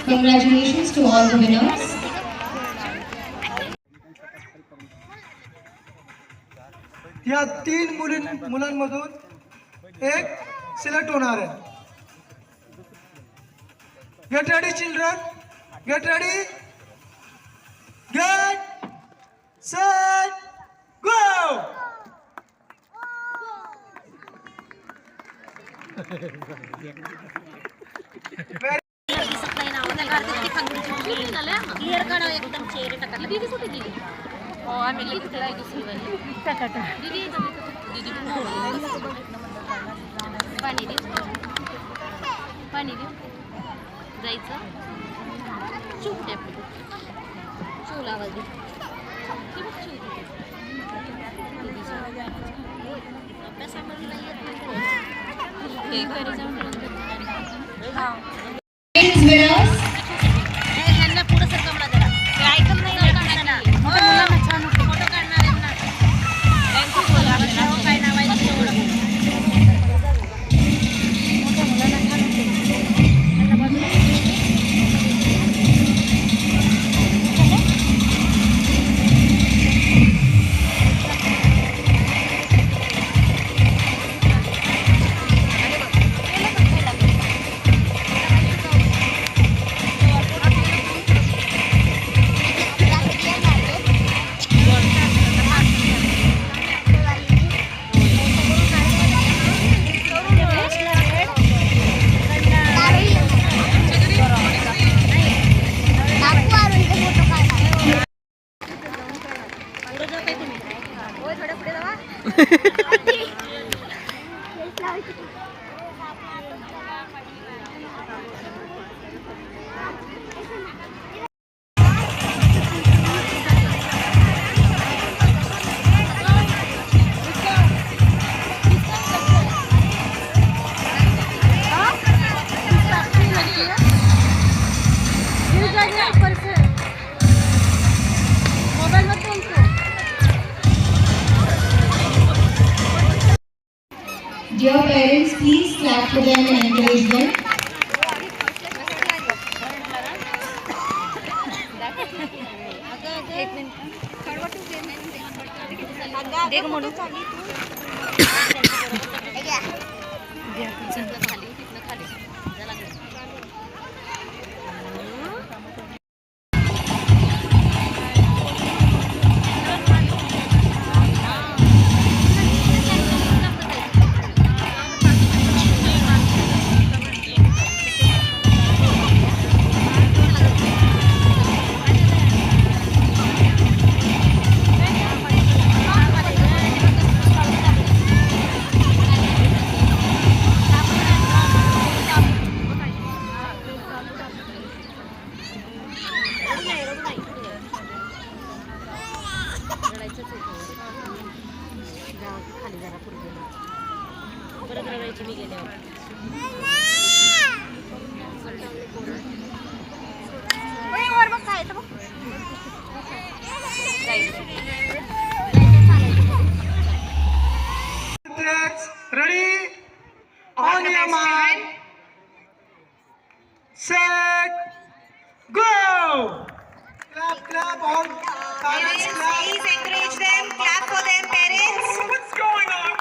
Congratulations to all the winners. या 3 मुलांमधून एक select होणार आहे. Get ready children, get ready, get set go. Clear करा एकदम चेहरे टाका. दीदी कुठे गेली? हो आम्ही लिखतो आहे दुसरी वाली टाका. दीदी दीदी पाणी दे, पाणी दे. जायचं चूक दे, चूल आवाज दे. अभ्यासामध्ये नाही येत नाही घरी जाऊन ह्यांना पुढं सरकमला जरा ऐकत नाही मुलांना छान फोटो काढणार आहेत ना. काय नाव आहे Dear parents, please clap for them and encourage them. देख म्हणून खाली जरा पुढे परत रडायची मी गेल्यावर. Ready? On your mark, set, go! Clap, clap, all parents clap. Please encourage them, clap for them, parents. What's going on?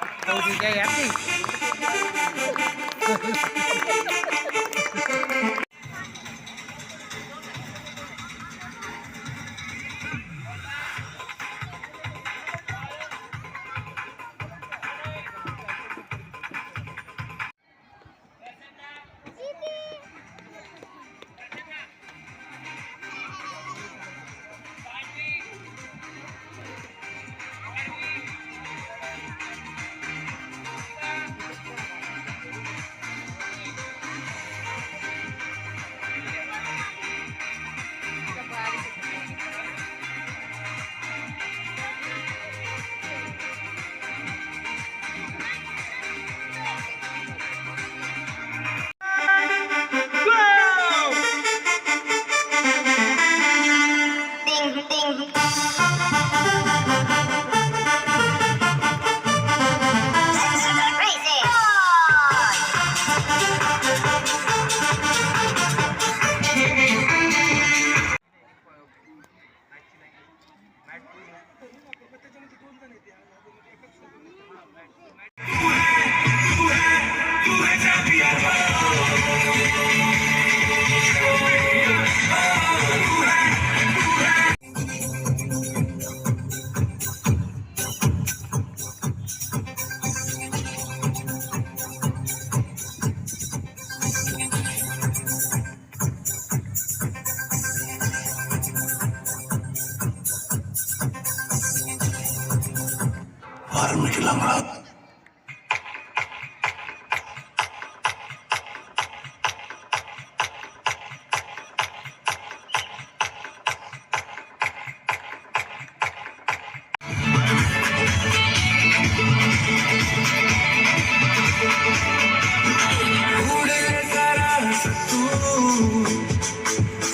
ஆரம்பிக்கலாங்களா?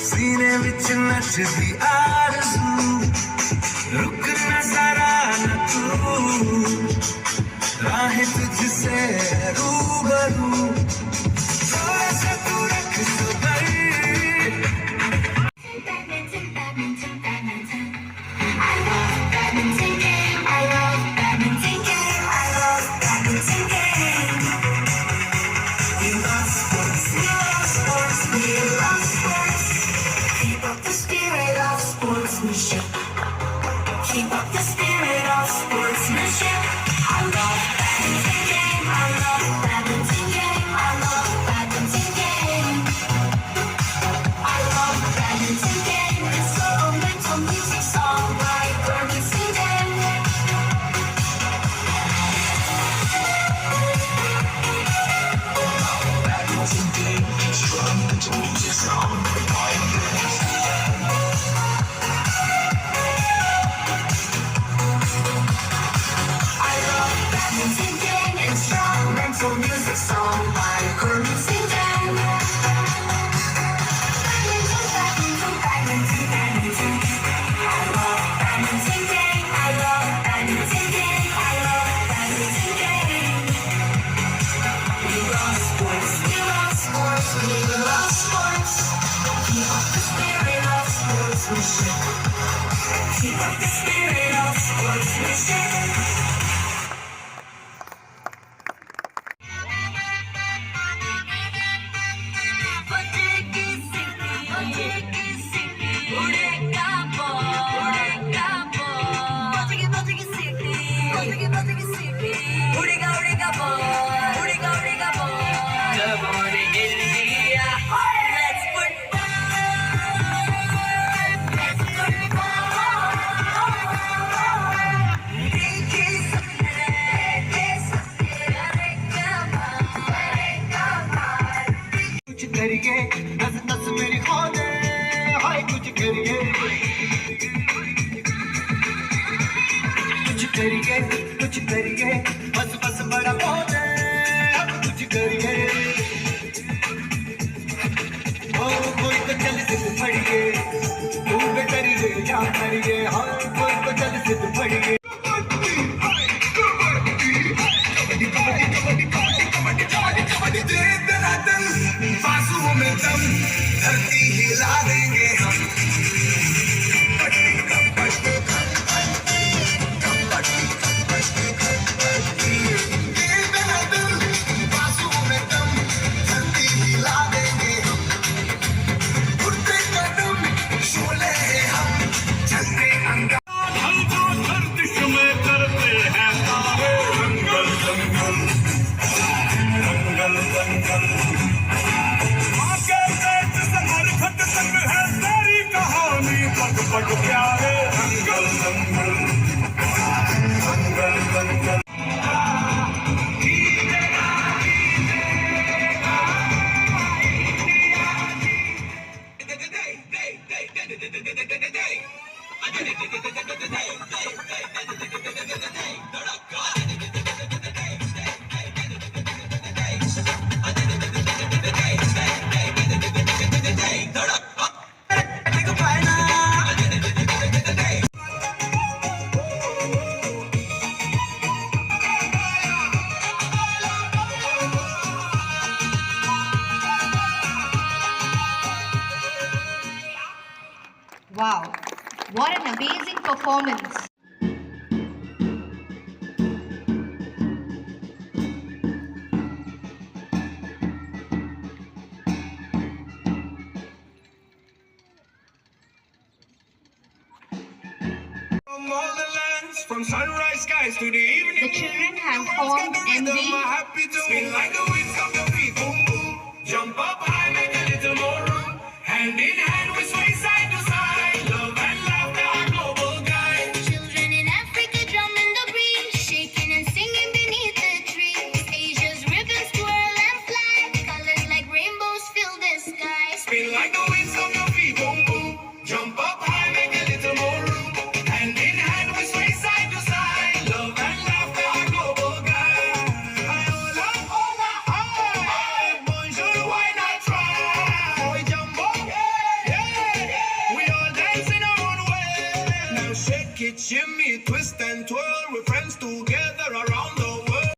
सीने विच नचदी आरज़ू रुक ना जरा न तू राहें तुझसे रूबरू थोड़ा सा तू रख सबर Keep up the spirit of sportsmanship. I love badminton game. I love badminton game. I love badminton game. I love badminton game. It's so mental music song by badminton game. Badminton game. Strong mental music song by badminton game. Instrumental music song by Badminton Gang. Badminton, badminton, badminton. I love Badminton Gang. I love Badminton Gang. I love Badminton Gang. We love sports. We love sports. We love sports. Keep up the spirit of sportsmanship. Keep up the spirit of sportsmanship. करिए नस नस मेरी खो दे हाय कुछ करिए बस बस बड़ा खो दे अब कुछ करिए ओ कोई तो चल सिद्ध फड़िए तू बे करिए या करिए हाँ कोई तो चल सिद्ध फड़िए बाजुओं में दम धरती हिला देंगे हम बाजुओं में दम धरती हिला देंगे हम उड़ते कदम शोले हम चलते अंगा हम जो गर्दिश में करते हैं दंगल दंगल दंगल दंगल पग पग प्यारे दंगल दंगल दंगल दंगल Wow, what an amazing performance. From sunrise skies to the evening, The children have formed MV. happy to me like a wind.